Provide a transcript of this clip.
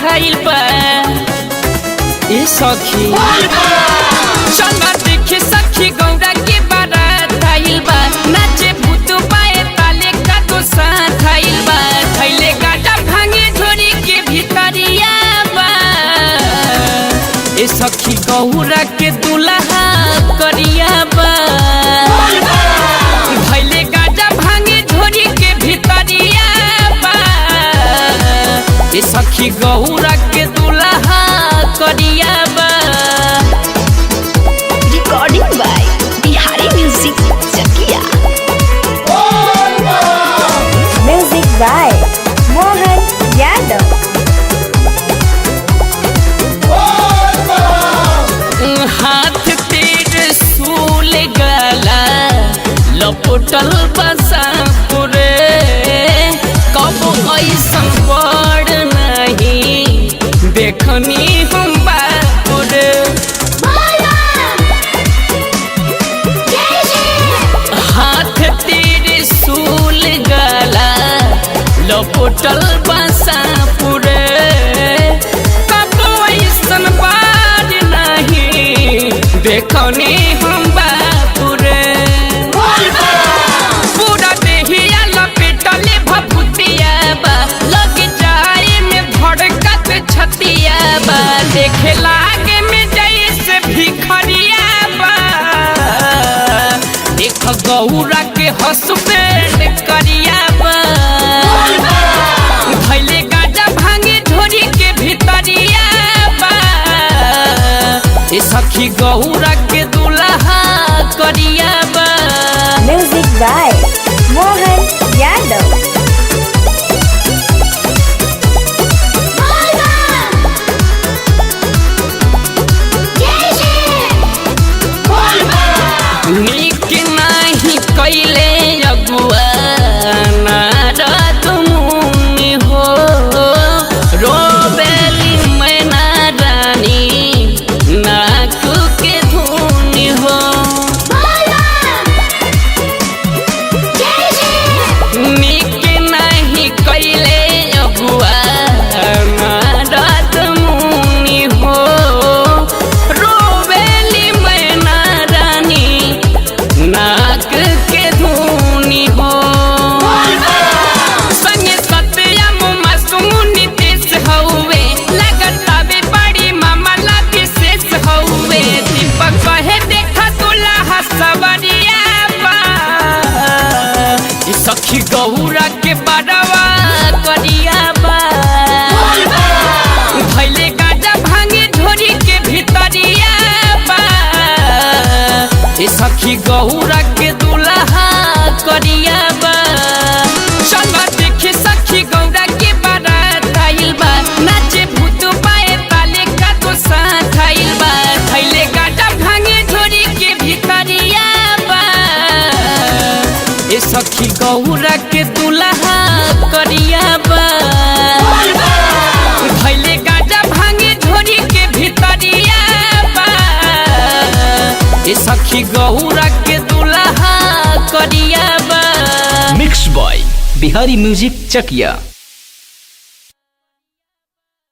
धइल बा ए सखी चल देखे सखी गौरा के बारात धइल बा नाचे भूत पाए ताले का तो साथ धइल बा थैले गाटा भांगे झोरी के भीतरिया बा ए सखी गौरा के दुल्हा करिया बा थैले गाटा भांगे झोरी के भीतरिया बा ए सखी गौरा के दुल्हा करिया बा। Recording by Bihari music Chakiya. Music by Mohan Yadav. हाथ तेरे सूल गला लपटल बसापुरे कब ऐसा बड़ नहीं देखनी हम बापुरे हाथ तेरे सूल गला लपटल बसापुरे कब ऐसा बड़ नहीं देखनी हम बापुरे पूरा देहिया लपेटले भभूतिया बा लग जाए में धड़कत छतिया बा देखे लागे में जैसे भिखरिया बा देख गौरा के हसबैंड करिया बा भैले गाजा भांगे झोरी के भीतरिया बा ए सखी गौरा के दुल्हा करिया बा। Music by Mohan Yadav. नीक नाही कैले अगुआ नारद मुनि हो रोबेली मैना रानी नाक के धुनी हो नीक नाही कैले अगुआ नारद मुनि हो रोबेली मैना रानी नाक के धुनी हो संगे सत्यम मासूमुनि देश हउवे लगतावे बड़ी मामला विशेष हउवे दीपक कहे देखा दुल्हा सवरिया बा ई सखी गौरा के बड़वा करिया बा भैले गाजा भांगे झोरी के भीतरिया बा ए सखी गौरा के दुल्हा करिया बा चल देखे सखी गौरा के बारात धइल बा नाचे भूत पाए ताले का तो साथ धइल बा थैले गाटा भांगे झोरी के भीतरिया बा ए सखी गौरा के दुल्हा करिया बा भैले गाजा भांगे झोरी के भीतरिया बा ए सखी गौरा के दुल्हा करिया बा। मिक्स बॉय बिहारी म्यूजिक चकिया।